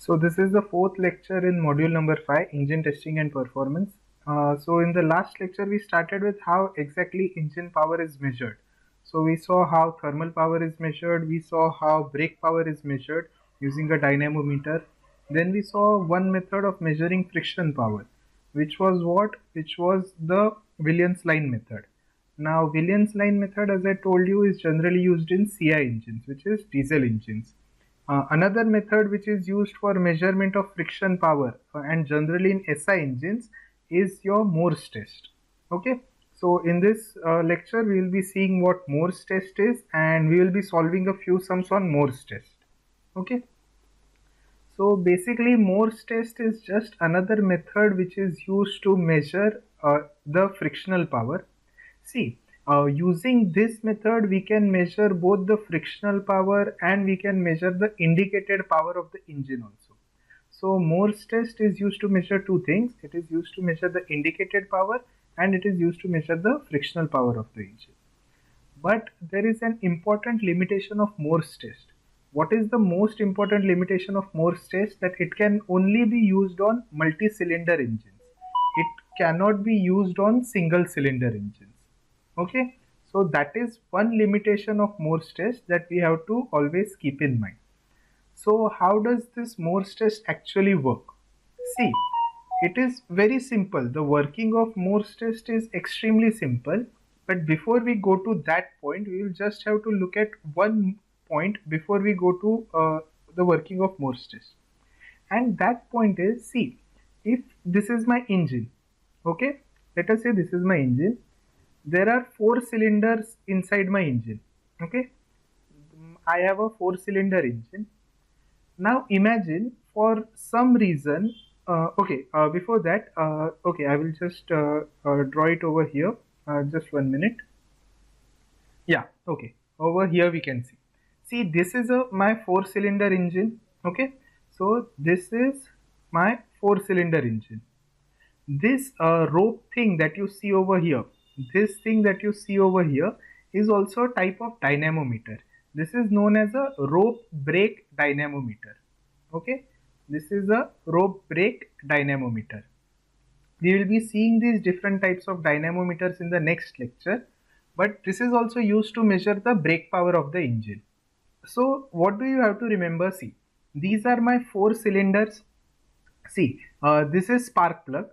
So this is the fourth lecture in module number 5, engine testing and performance. So in the last lecture we started with how exactly engine power is measured. So we saw how thermal power is measured, we saw how brake power is measured using a dynamometer. Then we saw one method of measuring friction power, which was what? Which was the Williams line method. Now Williams line method, as I told you, is generally used in CI engines, which is diesel engines. Another method which is used for measurement of friction power and generally in SI engines is your Morse test. Okay, so in this lecture we will be seeing what Morse test is, and we will be solving a few sums on Morse test. Okay, so basically Morse test is just another method which is used to measure the frictional power. See, using this method we can measure both the frictional power and we can measure the indicated power of the engine also. So Morse test is used to measure two things. It is used to measure the indicated power and it is used to measure the frictional power of the engine. But there is an important limitation of Morse test. What is the most important limitation of Morse test? That it can only be used on multi-cylinder engines. It cannot be used on single cylinder engines. Okay, so that is one limitation of Morse test that we have to always keep in mind. So how does this Morse test actually work? See, it is very simple. The working of Morse test is extremely simple. But before we go to that point, we will just have to look at one point before we go to the working of Morse test. And that point is, see, if this is my engine, okay, let us say this is my engine. There are 4 cylinders inside my engine. Okay, I have a 4-cylinder engine. Now imagine for some reason, before that, okay, I will just draw it over here. Just 1 minute. Yeah, okay. Over here we can see. See, this is my 4-cylinder engine. Okay, so this is my 4-cylinder engine. This rope thing that you see over here, this thing that you see over here is also a type of dynamometer. This is known as a rope brake dynamometer. Okay, this is a rope brake dynamometer. We will be seeing these different types of dynamometers in the next lecture, but this is also used to measure the brake power of the engine. So what do you have to remember? See, these are my 4 cylinders. See, this is spark plug.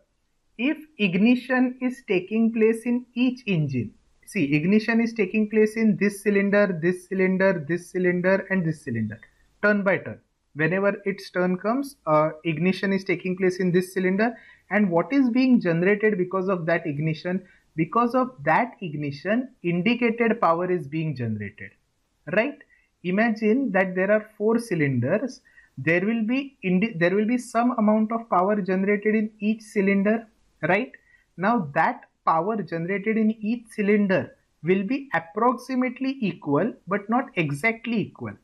If ignition is taking place in each engine, see, ignition is taking place in this cylinder, this cylinder, this cylinder and this cylinder, turn by turn. Whenever its turn comes, ignition is taking place in this cylinder, and what is being generated because of that ignition? Because of that ignition, indicated power is being generated, right? Imagine that there are 4 cylinders. There will be some amount of power generated in each cylinder, right? Now that power generated in each cylinder will be approximately equal but not exactly equal.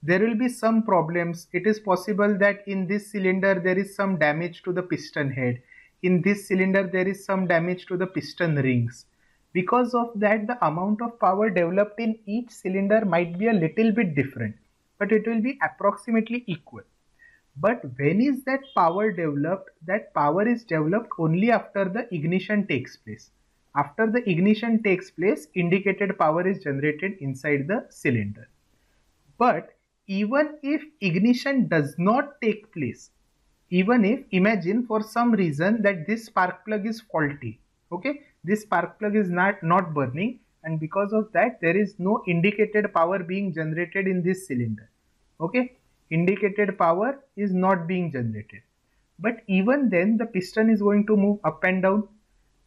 There will be some problems. It is possible that in this cylinder there is some damage to the piston head. In this cylinder there is some damage to the piston rings. Because of that, the amount of power developed in each cylinder might be a little bit different, but it will be approximately equal. But when is that power developed? That power is developed only after the ignition takes place. After the ignition takes place, indicated power is generated inside the cylinder. But even if ignition does not take place, even if, imagine for some reason that this spark plug is faulty, okay, this spark plug is not burning, and because of that there is no indicated power being generated in this cylinder. Okay, indicated power is not being generated, but even then the piston is going to move up and down.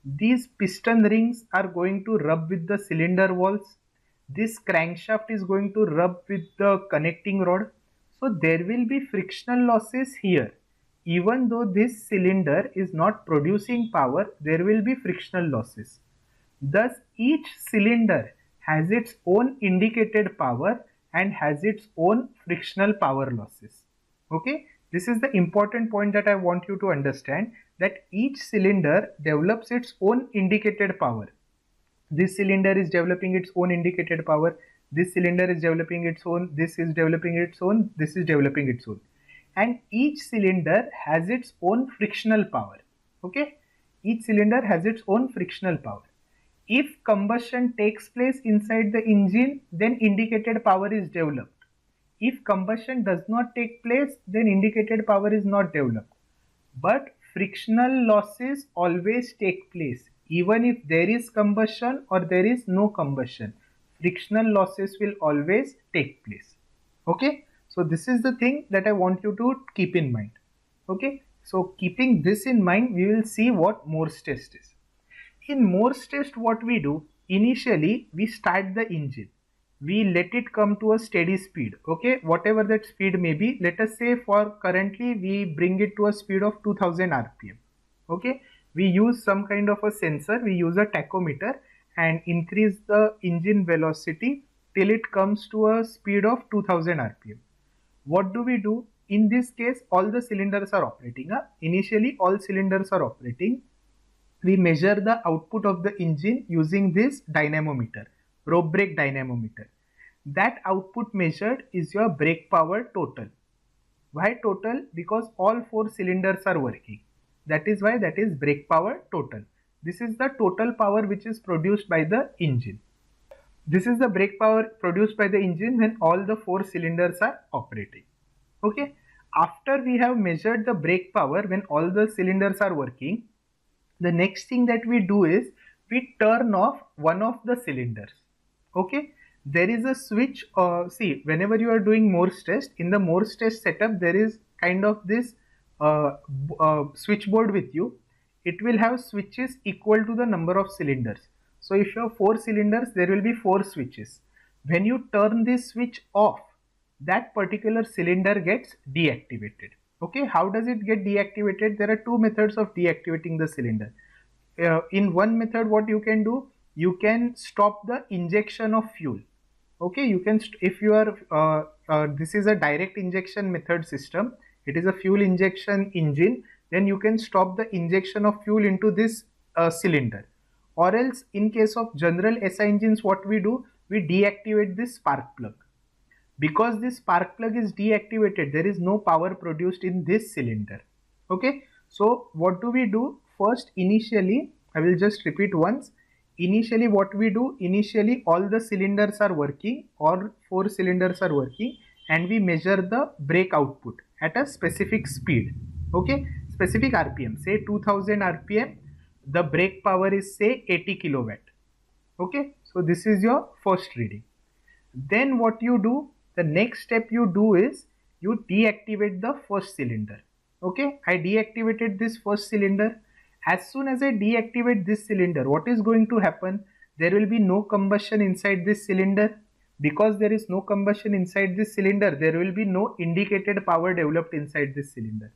These piston rings are going to rub with the cylinder walls. This crankshaft is going to rub with the connecting rod. So there will be frictional losses here. Even though this cylinder is not producing power, there will be frictional losses. Thus, each cylinder has its own indicated power and has its own frictional power losses. Okay, this is the important point that I want you to understand, that each cylinder develops its own indicated power. This cylinder is developing its own indicated power, this cylinder is developing its own, this is developing its own, this is developing its own. and each cylinder has its own frictional power. Okay, each cylinder has its own frictional power. If combustion takes place inside the engine, then indicated power is developed. If combustion does not take place, then indicated power is not developed. But frictional losses always take place, even if there is combustion or there is no combustion. Frictional losses will always take place. Okay, so this is the thing that I want you to keep in mind. Okay, so keeping this in mind, we will see what Morse test is. In Morse test, what we do, initially we start the engine, we let it come to a steady speed. Okay, whatever that speed may be, let us say for currently we bring it to a speed of 2000 rpm. Okay, we use some kind of a sensor, we use a tachometer and increase the engine velocity till it comes to a speed of 2000 rpm. What do we do? In this case, all the cylinders are operating. Initially all cylinders are operating. We measure the output of the engine using this dynamometer, rope brake dynamometer. That output measured is your brake power total. Why total? Because all four cylinders are working. That is why that is brake power total. This is the total power which is produced by the engine. This is the brake power produced by the engine when all the four cylinders are operating. Okay. After we have measured the brake power when all the cylinders are working, the next thing that we do is we turn off one of the cylinders. Okay, there is a switch. See, whenever you are doing Morse test, in the Morse test setup, there is kind of this switchboard with you. It will have switches equal to the number of cylinders. So if you have 4 cylinders, there will be 4 switches. When you turn this switch off, that particular cylinder gets deactivated. Okay, how does it get deactivated? There are two methods of deactivating the cylinder. In one method, what you can do, you can stop the injection of fuel. Okay, you can, if you are, this is a direct injection method system, it is a fuel injection engine, then you can stop the injection of fuel into this cylinder. Or else, in case of general SI engines, what we do, we deactivate this spark plug. Because this spark plug is deactivated, there is no power produced in this cylinder. Okay, so what do we do? First, initially, I will just repeat once. Initially, what we do, initially all the cylinders are working, or 4 cylinders are working, and we measure the brake output at a specific speed. Okay, specific RPM, say 2000 RPM, the brake power is say 80 kilowatt. Okay, so this is your first reading. Then what you do, the next step you do is you deactivate the first cylinder. Okay, I deactivated this first cylinder. As soon as I deactivate this cylinder, what is going to happen? There will be no combustion inside this cylinder. Because there is no combustion inside this cylinder, there will be no indicated power developed inside this cylinder.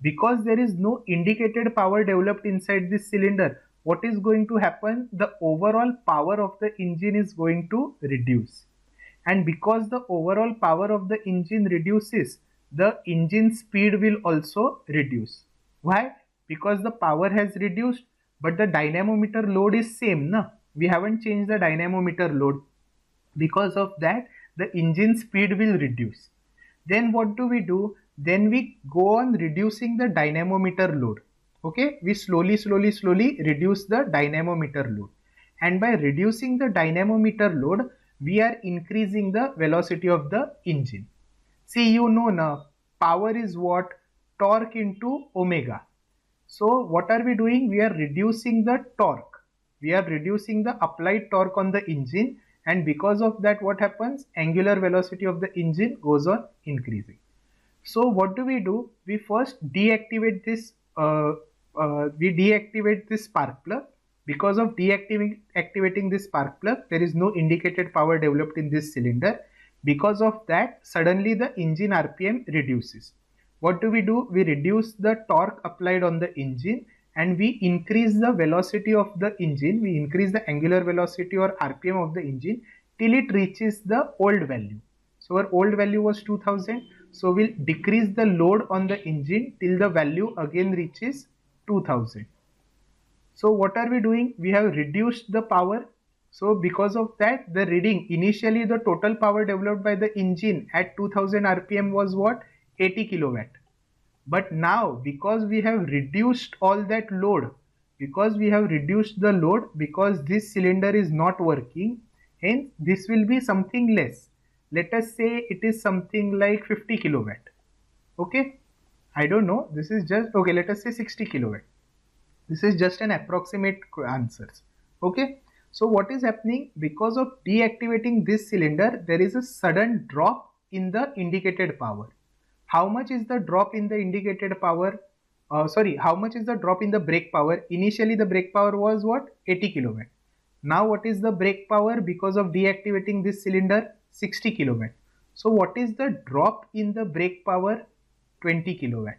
Because there is no indicated power developed inside this cylinder, what is going to happen? The overall power of the engine is going to reduce. And because the overall power of the engine reduces, the engine speed will also reduce. Why? Because the power has reduced, but the dynamometer load is same. Na? We haven't changed the dynamometer load. Because of that, the engine speed will reduce. Then what do? Then we go on reducing the dynamometer load. Okay, we slowly reduce the dynamometer load. And by reducing the dynamometer load, we are increasing the velocity of the engine. See, you know now, power is what? Torque into omega. So what are we doing? We are reducing the torque. We are reducing the applied torque on the engine, and because of that, what happens? Angular velocity of the engine goes on increasing. So what do? We first deactivate this spark plug. Because of deactivating this spark plug, there is no indicated power developed in this cylinder. Because of that, suddenly the engine RPM reduces. What do? We reduce the torque applied on the engine and we increase the velocity of the engine. We increase the angular velocity or RPM of the engine till it reaches the old value. So our old value was 2000. So we'll decrease the load on the engine till the value again reaches 2000. So what are we doing? We have reduced the power. So because of that, the reading, initially the total power developed by the engine at 2000 RPM was what? 80 kilowatt. But now, because we have reduced all that load, because this cylinder is not working, hence this will be something less. Let us say it is something like 50 kilowatt. Okay, I don't know, this is just, okay, let us say 60 kilowatt. This is just an approximate answers. Okay, so what is happening? Because of deactivating this cylinder, there is a sudden drop in the indicated power. How much is the drop in the indicated power? How much is the drop in the brake power? Initially the brake power was what? 80 kilowatt. Now what is the brake power because of deactivating this cylinder? 60 kilowatt. So what is the drop in the brake power? 20 kilowatt.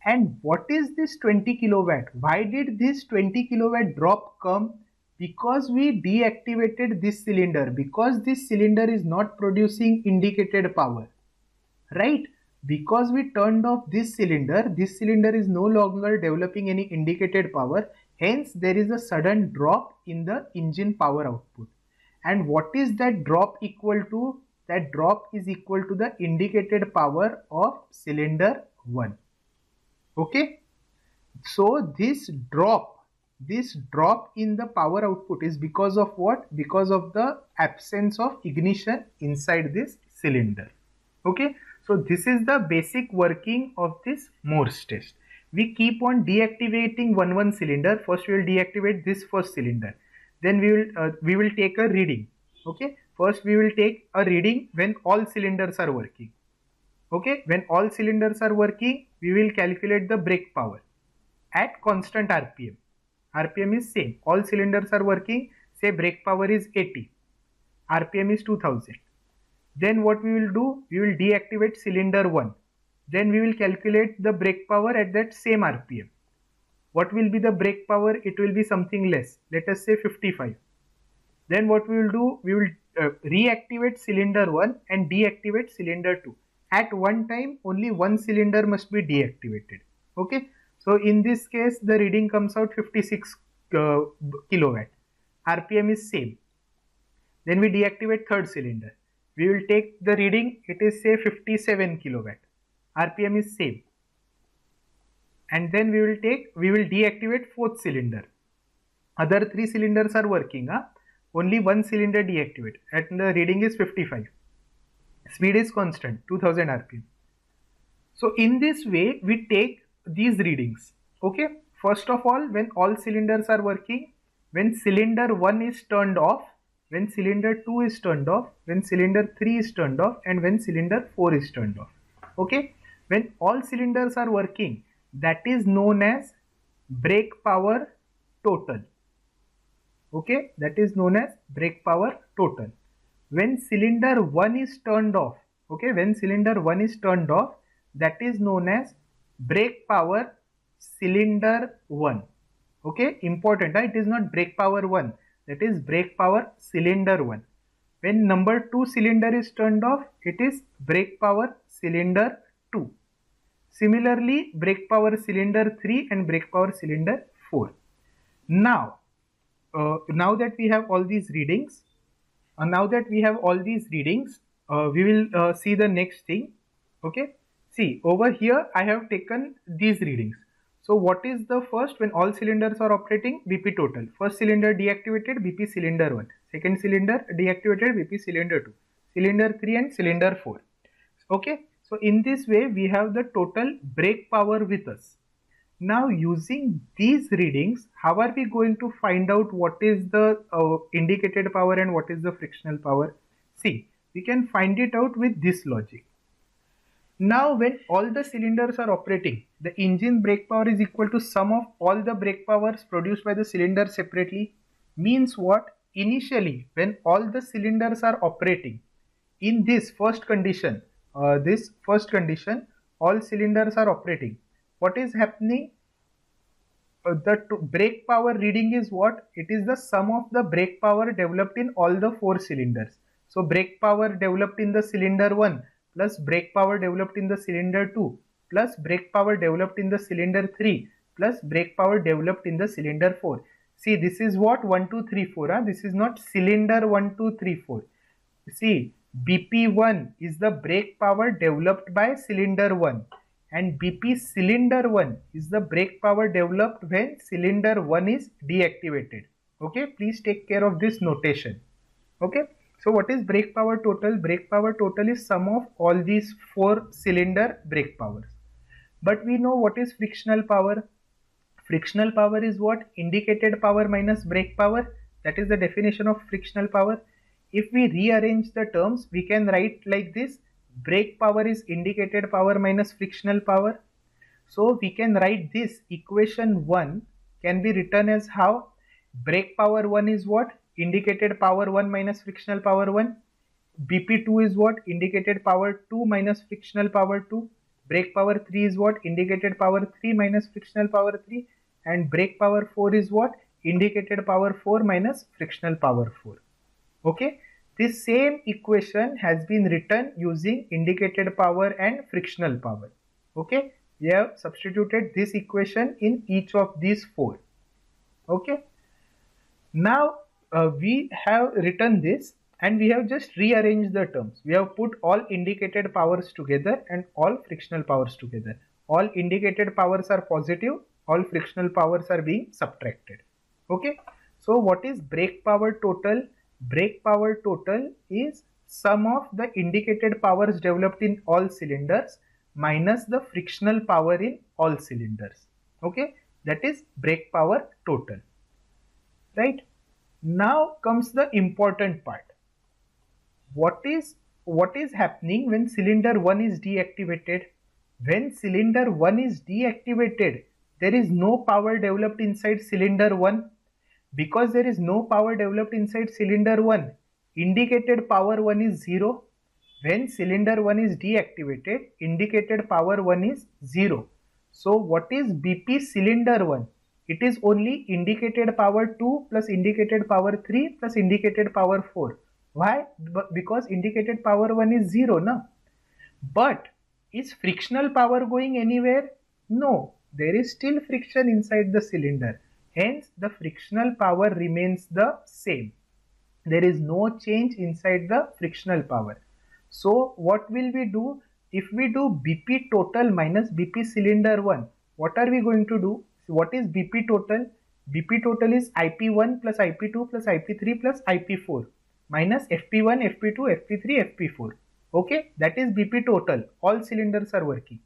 And what is this 20 kilowatt? Why did this 20 kilowatt drop come? Because we deactivated this cylinder, because this cylinder is not producing indicated power, right? Because we turned off this cylinder is no longer developing any indicated power, hence there is a sudden drop in the engine power output. And what is that drop equal to? That drop is equal to the indicated power of cylinder 1. Okay, so this drop in the power output is because of what? Because of the absence of ignition inside this cylinder. Okay, so this is the basic working of this Morse test. We keep on deactivating one cylinder. First we will deactivate this first cylinder, then we will take a reading. Okay, first we will take a reading when all cylinders are working. Okay, when all cylinders are working, we will calculate the brake power at constant RPM. RPM is same. All cylinders are working. Say brake power is 80. RPM is 2000. Then what we will do? We will deactivate cylinder 1. Then we will calculate the brake power at that same RPM. What will be the brake power? It will be something less. Let us say 55. Then what we will do? We will reactivate cylinder 1 and deactivate cylinder 2. At one time, only one cylinder must be deactivated. Okay. So in this case, the reading comes out 56 kilowatt. RPM is same. Then we deactivate third cylinder. We will take the reading. It is say 57 kilowatt. RPM is same. And then we will deactivate fourth cylinder. Other three cylinders are working. Only one cylinder deactivate. And the reading is 55. Speed is constant, 2000 RPM. So in this way, we take these readings. Okay. First of all, when all cylinders are working, when cylinder 1 is turned off, when cylinder 2 is turned off, when cylinder 3 is turned off, and when cylinder 4 is turned off. Okay. When all cylinders are working, that is known as brake power total. Okay. That is known as brake power total. When cylinder 1 is turned off, okay, when cylinder 1 is turned off, that is known as brake power cylinder 1. Okay, important, it is not brake power 1, that is brake power cylinder 1. When number 2 cylinder is turned off, it is brake power cylinder 2. Similarly, brake power cylinder 3 and brake power cylinder 4. Now that we have all these readings, we will see the next thing. Okay, see over here I have taken these readings. So what is the first? When all cylinders are operating, BP total. First cylinder deactivated, BP cylinder 1. Second cylinder deactivated, BP cylinder 2. Cylinder 3 and cylinder 4. Okay, so in this way we have the total brake power with us. Now using these readings, how are we going to find out what is the indicated power and what is the frictional power? See, we can find it out with this logic. Now when all the cylinders are operating, the engine brake power is equal to sum of all the brake powers produced by the cylinder separately. Means what? Initially when all the cylinders are operating, in this first condition, all cylinders are operating. What is happening? The brake power reading is what? It is the sum of the brake power developed in all the 4 cylinders. So brake power developed in the cylinder 1 plus brake power developed in the cylinder 2 plus brake power developed in the cylinder 3 plus brake power developed in the cylinder 4. See, this is what? 1, 2, 3, 4. This is not cylinder 1, 2, 3, 4. See, BP1 is the brake power developed by cylinder 1 and BP cylinder 1 is the brake power developed when cylinder 1 is deactivated. Okay, please take care of this notation. Okay, so what is brake power total? Brake power total is sum of all these 4 cylinder brake powers. But we know what is frictional power. Frictional power is what? Indicated power minus brake power. That is the definition of frictional power. If we rearrange the terms, we can write like this: brake power is indicated power minus frictional power. So we can write this equation 1 can be written as how? Brake power 1 is what? Indicated power 1 minus frictional power 1. BP2 is what? Indicated power 2 minus frictional power 2. Brake power 3 is what? Indicated power 3 minus frictional power 3. And brake power 4 is what? Indicated power 4 minus frictional power 4. Okay, this same equation has been written using indicated power and frictional power. Okay, we have substituted this equation in each of these 4. Okay, now we have written this and we have just rearranged the terms. We have put all indicated powers together and all frictional powers together. All indicated powers are positive, all frictional powers are being subtracted. Okay, so what is brake power total? Brake power total is sum of the indicated powers developed in all cylinders minus the frictional power in all cylinders. Okay, that is brake power total. Right, now comes the important part. What is happening when cylinder 1 is deactivated? When cylinder 1 is deactivated, there is no power developed inside cylinder 1. Because there is no power developed inside cylinder 1, indicated power 1 is 0. When cylinder 1 is deactivated, indicated power 1 is 0. So what is BP cylinder 1? It is only indicated power 2 plus indicated power 3 plus indicated power 4. Why? Because indicated power 1 is 0, no? But is frictional power going anywhere? No, there is still friction inside the cylinder. Hence, the frictional power remains the same. There is no change inside the frictional power. So, what will we do? If we do BP total minus BP cylinder 1, what are we going to do? So what is BP total? BP total is IP1 plus IP2 plus IP3 plus IP4 minus FP1, FP2, FP3, FP4. Okay, that is BP total. All cylinders are working.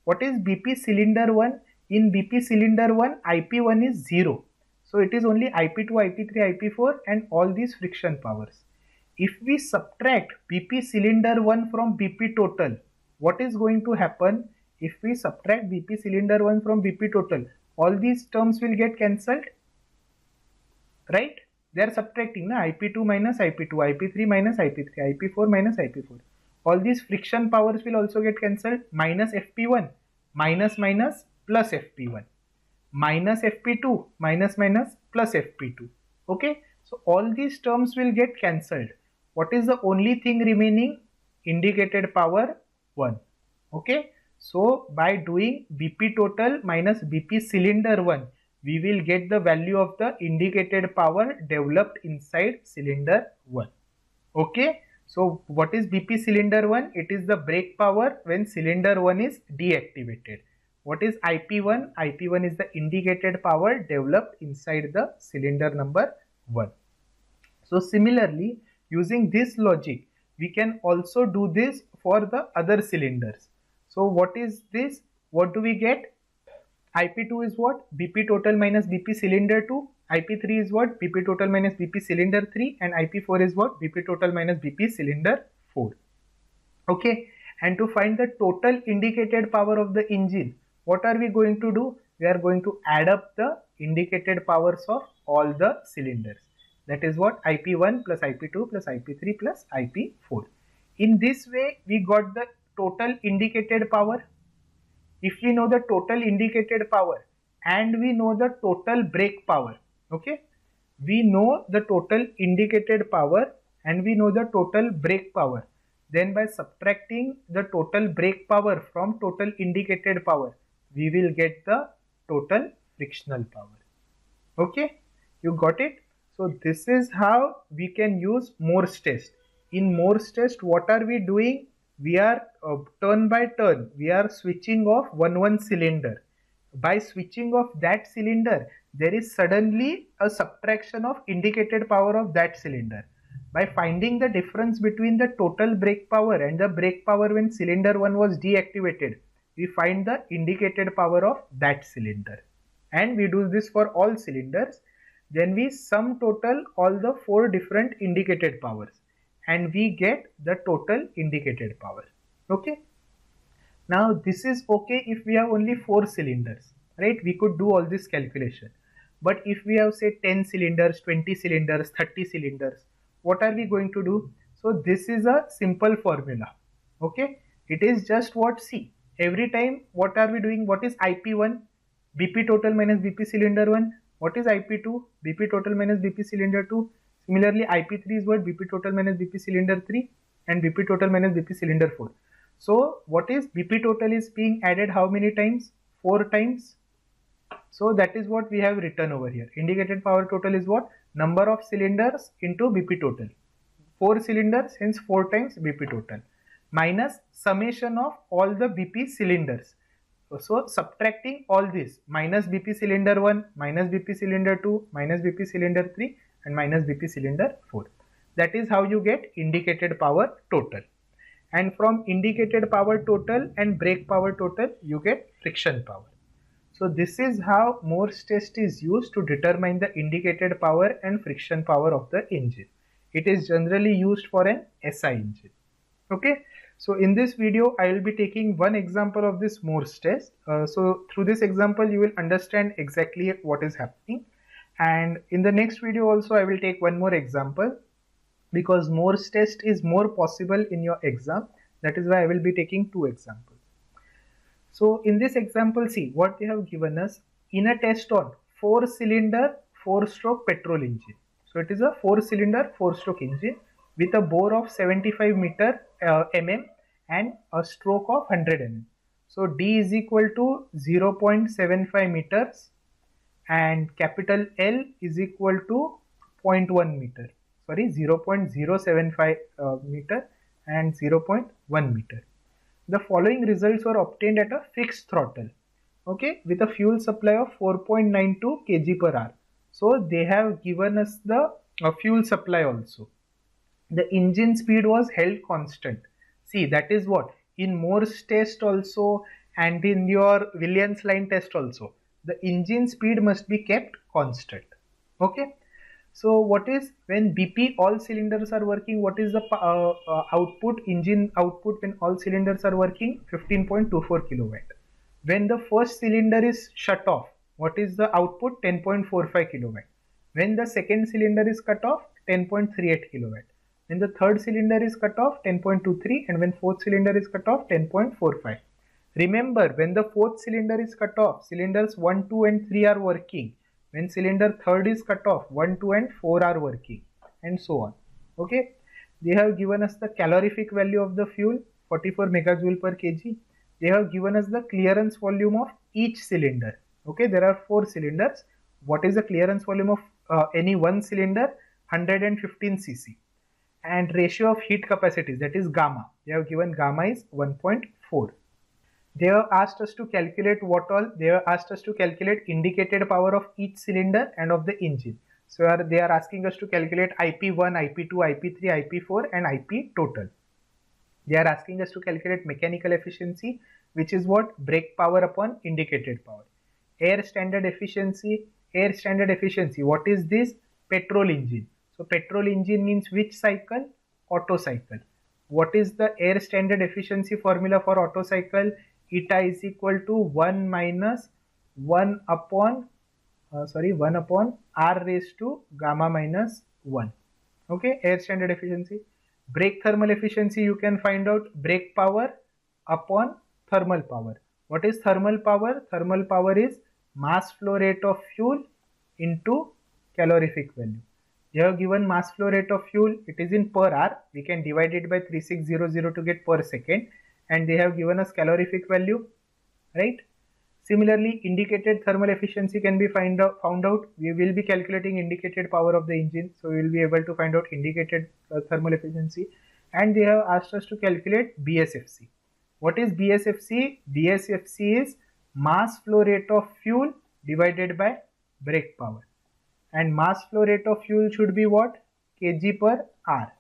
What is BP cylinder 1? In BP cylinder 1, IP1 is 0. So it is only IP2, IP3, IP4 and all these friction powers. If we subtract BP cylinder 1 from BP total, what is going to happen? If we subtract BP cylinder 1 from BP total, all these terms will get cancelled. Right? They are subtracting na? IP2 minus IP2, IP3 minus IP3, IP4 minus IP4. All these friction powers will also get cancelled. Minus FP1, minus minus plus FP1, minus FP2, minus minus plus FP2. Okay, so all these terms will get cancelled. What is the only thing remaining? Indicated power 1. Okay, so by doing BP total minus BP cylinder 1, we will get the value of the indicated power developed inside cylinder 1. Okay, so what is BP cylinder 1? It is the brake power when cylinder 1 is deactivated. What is IP1? IP1 is the indicated power developed inside the cylinder number 1. So similarly, using this logic, we can also do this for the other cylinders. So what is this? What do we get? IP2 is what? BP total minus BP cylinder 2. IP3 is what? BP total minus BP cylinder 3. And IP4 is what? BP total minus BP cylinder 4. Okay. And to find the total indicated power of the engine, what are we going to do? We are going to add up the indicated powers of all the cylinders. That is what? IP1 plus IP2 plus IP3 plus IP4. In this way, we got the total indicated power. If we know the total indicated power and we know the total brake power, okay, we know the total indicated power and we know the total brake power, then by subtracting the total brake power from total indicated power, we will get the total frictional power. Okay, you got it? So this is how we can use Morse test in Morse test, what are we doing? We are turn by turn, we are switching off one cylinder. By switching off that cylinder, there is suddenly a subtraction of indicated power of that cylinder. By finding the difference between the total brake power and the brake power when cylinder 1 was deactivated, we find the indicated power of that cylinder. And we do this for all cylinders. Then we sum total all the 4 different indicated powers and we get the total indicated power. Okay. Now this is okay if we have only 4 cylinders, right? We could do all this calculation. But if we have say 10 cylinders, 20 cylinders, 30 cylinders, what are we going to do? So this is a simple formula. Okay. It is just what, see, every time what are we doing? What is IP1? BP total minus BP cylinder 1. What is IP2? BP total minus BP cylinder 2. Similarly, IP3 is what? BP total minus BP cylinder 3 and BP total minus BP cylinder 4. So what is BP total is being added how many times? 4 times. So that is what we have written over here. Indicated power total is what? Number of cylinders into BP total. 4 cylinders, hence 4 times BP total. Minus summation of all the BP cylinders. So subtracting all this, minus BP cylinder 1, minus BP cylinder 2, minus BP cylinder 3 and minus BP cylinder 4. That is how you get indicated power total. And from indicated power total and brake power total, you get friction power. So this is how Morse test is used to determine the indicated power and friction power of the engine. It is generally used for an SI engine. Okay. So in this video, I will be taking one example of this Morse test. So through this example, you will understand exactly what is happening. And in the next video also, I will take one more example because Morse test is more possible in your exam. That is why I will be taking 2 examples. So in this example, see what they have given us in a test on 4-cylinder, 4-stroke petrol engine. So it is a 4-cylinder, 4-stroke engine with a bore of 75 mm and a stroke of 100 mm. So D is equal to 0.75 meters and capital L is equal to 0.1 meter. Sorry, 0.075 meter and 0.1 meter. The following results were obtained at a fixed throttle, okay, with a fuel supply of 4.92 kg per hour. So they have given us the fuel supply also. The engine speed was held constant. See, that is what in Morse test also and in your Williams line test also, the engine speed must be kept constant. Okay. So what is when BP all cylinders are working, what is the output, engine output when all cylinders are working? 15.24 kilowatt. When the first cylinder is shut off, what is the output? 10.45 kilowatt. When the second cylinder is cut off, 10.38 kilowatt. When the third cylinder is cut off, 10.23, and when fourth cylinder is cut off, 10.45. Remember, when the fourth cylinder is cut off, cylinders 1, 2 and 3 are working. When cylinder third is cut off, 1, 2 and 4 are working, and so on. Okay. They have given us the calorific value of the fuel, 44 megajoule per kg. They have given us the clearance volume of each cylinder. Okay. There are 4 cylinders. What is the clearance volume of any one cylinder? 115 cc. And ratio of heat capacities, that is gamma. They have given gamma is 1.4. They have asked us to calculate what all? They have asked us to calculate indicated power of each cylinder and of the engine. So they are asking us to calculate IP1, IP2, IP3, IP4 and IP total. They are asking us to calculate mechanical efficiency, which is what? Brake power upon indicated power. Air standard efficiency. Air standard efficiency. What is this? Petrol engine. So petrol engine means which cycle? Otto cycle. What is the air standard efficiency formula for Otto cycle? Eta is equal to 1 minus 1 upon R raised to gamma minus 1. Okay, air standard efficiency. Brake thermal efficiency, you can find out brake power upon thermal power. What is thermal power? Thermal power is mass flow rate of fuel into calorific value. They have given mass flow rate of fuel, it is in per hour. We can divide it by 3600 to get per second. And they have given us calorific value, right? Similarly, indicated thermal efficiency can be found out. We will be calculating indicated power of the engine, so we will be able to find out indicated thermal efficiency. And they have asked us to calculate BSFC. What is BSFC? BSFC is mass flow rate of fuel divided by brake power. And mass flow rate of fuel should be what? Kg per hour.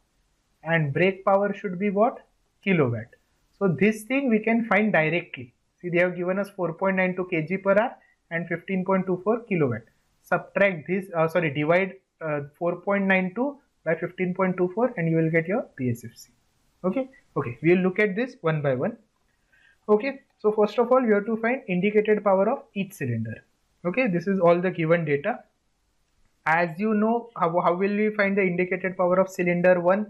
And brake power should be what? Kilowatt. So this thing we can find directly. See, they have given us 4.92 kg per hour and 15.24 kilowatt. Subtract this, divide 4.92 by 15.24 and you will get your BSFC. Okay, we will look at this one by one. Okay, so first of all, we have to find indicated power of each cylinder. Okay, this is all the given data. As you know, how will we find the indicated power of cylinder 1?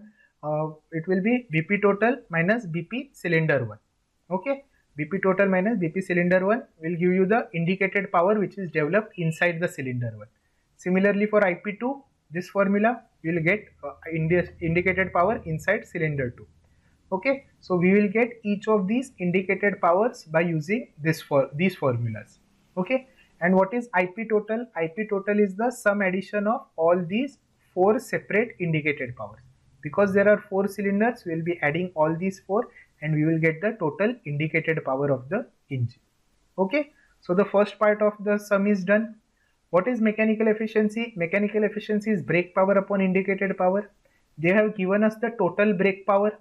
It will be BP total minus BP cylinder 1. Okay, BP total minus BP cylinder 1 will give you the indicated power which is developed inside the cylinder 1. Similarly, for IP2, this formula you will get indicated power inside cylinder 2. Okay, so we will get each of these indicated powers by using these formulas. Okay, and what is IP total? IP total is the sum addition of all these 4 separate indicated powers. Because there are 4 cylinders, we will be adding all these 4 and we will get the total indicated power of the engine. Okay, so the first part of the sum is done. What is mechanical efficiency? Mechanical efficiency is brake power upon indicated power. They have given us the total brake power.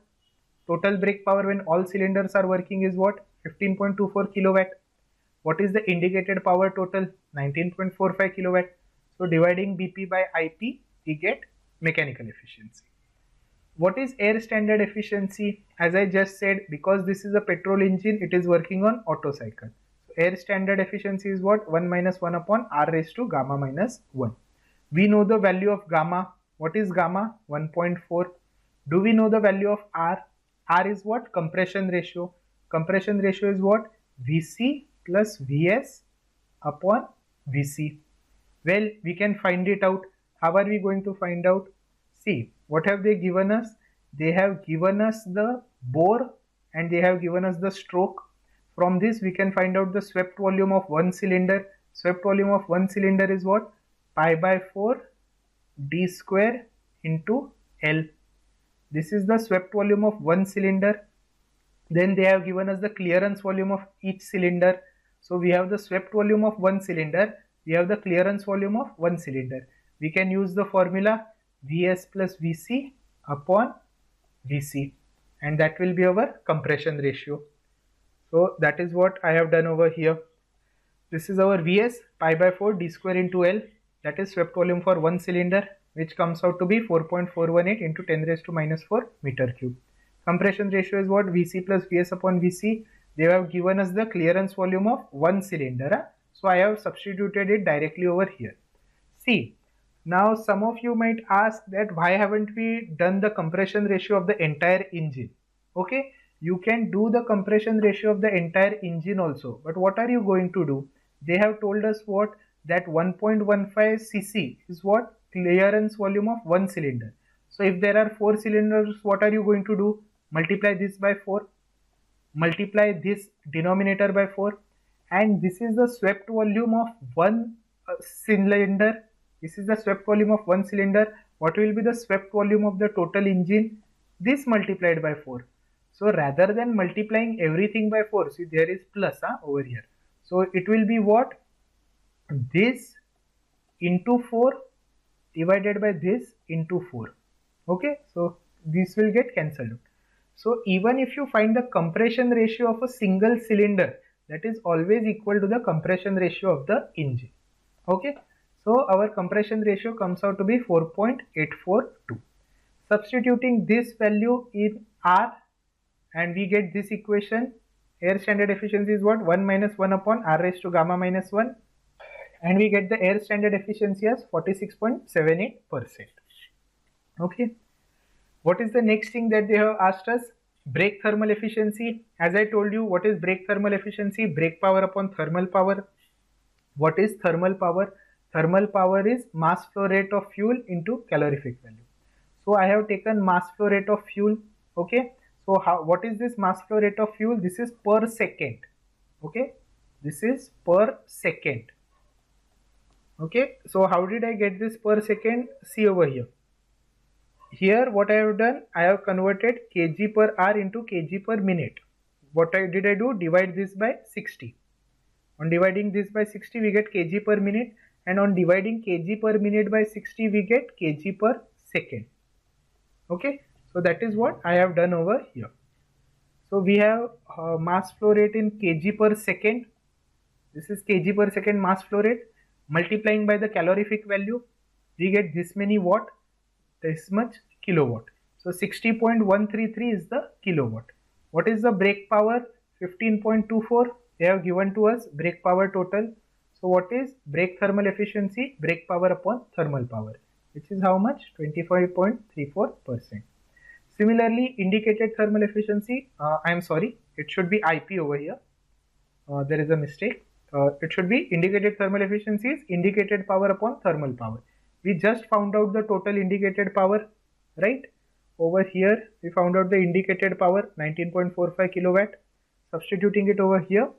Total brake power when all cylinders are working is what? 15.24 kilowatt. What is the indicated power total? 19.45 kilowatt. So dividing BP by IP, we get mechanical efficiency. What is air standard efficiency? As I just said, because this is a petrol engine, it is working on Otto cycle. So air standard efficiency is what? 1 minus 1 upon R raised to gamma minus 1. We know the value of gamma. What is gamma? 1.4. Do we know the value of R? R is what? Compression ratio. Compression ratio is what? Vc plus Vs upon Vc. Well, we can find it out. How are we going to find out? See, what have they given us? They have given us the bore and they have given us the stroke. From this, we can find out the swept volume of one cylinder. Swept volume of one cylinder is what? Pi by 4 d square into L. This is the swept volume of one cylinder. Then they have given us the clearance volume of each cylinder. So we have the swept volume of one cylinder. We have the clearance volume of one cylinder. We can use the formula Vs plus Vc upon Vc, and that will be our compression ratio. So that is what I have done over here. This is our Vs, pi by 4 d square into L. That is swept volume for one cylinder, which comes out to be 4.418 into 10 raised to minus 4 meter cube. Compression ratio is what? Vc plus Vs upon Vc. They have given us the clearance volume of one cylinder. So I have substituted it directly over here. See, now some of you might ask that why haven't we done the compression ratio of the entire engine? Okay, you can do the compression ratio of the entire engine also. But what are you going to do? They have told us what? That 1.15 cc is what? Clearance volume of one cylinder. So if there are 4 cylinders, what are you going to do? Multiply this by 4. Multiply this denominator by 4. And this is the swept volume of one cylinder. This is the swept volume of one cylinder. What will be the swept volume of the total engine? This multiplied by 4. So rather than multiplying everything by 4, see there is plus over here. So it will be what? This into 4 divided by this into 4. Okay, so this will get cancelled out. So even if you find the compression ratio of a single cylinder, that is always equal to the compression ratio of the engine. Okay, so our compression ratio comes out to be 4.842. Substituting this value in R and we get this equation. Air standard efficiency is what? 1 minus 1 upon R raised to gamma minus 1. And we get the air standard efficiency as 46.78%. Okay. What is the next thing that they have asked us? Brake thermal efficiency. As I told you, what is brake thermal efficiency? Brake power upon thermal power. What is thermal power? Thermal power is mass flow rate of fuel into calorific value. So I have taken mass flow rate of fuel. Okay. So what is this mass flow rate of fuel? This is per second. Okay. This is per second. Okay, so how did I get this per second? See over here. Here what I have done, I have converted kg per hour into kg per minute. What did I do? Divide this by 60. On dividing this by 60 we get kg per minute, and on dividing kg per minute by 60 we get kg per second. Okay, so that is what I have done over here. So we have mass flow rate in kg per second. This is kg per second mass flow rate. Multiplying by the calorific value, we get this many watt, this much kilowatt. So 60.133 is the kilowatt. What is the brake power? 15.24. They have given to us brake power total. So what is brake thermal efficiency? Brake power upon thermal power, which is how much? 25.34%. Similarly, indicated thermal efficiency, I am sorry, it should be IP over here. There is a mistake. It should be indicated thermal efficiency is indicated power upon thermal power. We just found out the total indicated power, right? Over here, we found out the indicated power 19.45 kilowatt. Substituting it over here,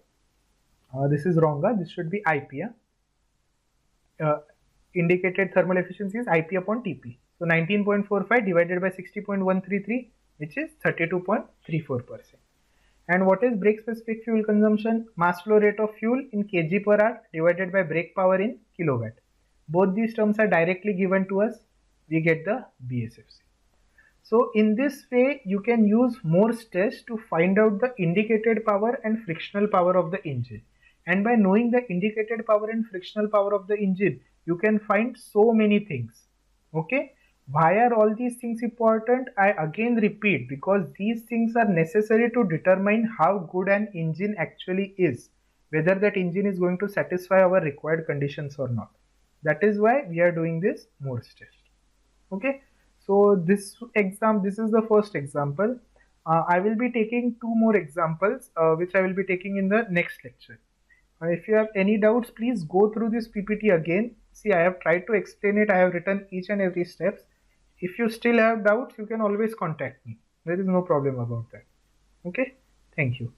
this is wrong. This should be IP. Indicated thermal efficiency is IP upon TP. So 19.45 divided by 60.133, which is 32.34%. And what is brake specific fuel consumption? Mass flow rate of fuel in kg per hour divided by brake power in kilowatt. Both these terms are directly given to us. We get the BSFC. So in this way, you can use Morse test to find out the indicated power and frictional power of the engine. And by knowing the indicated power and frictional power of the engine, you can find so many things. Okay. Why are all these things important? I again repeat, because these things are necessary to determine how good an engine actually is, whether that engine is going to satisfy our required conditions or not. That is why we are doing this Morse test. Okay, so this is the first example. I will be taking two more examples which I will be taking in the next lecture. If you have any doubts, please go through this PPT again. See, I have tried to explain it. I have written each and every steps. If you still have doubts, you can always contact me. There is no problem about that. Okay, thank you.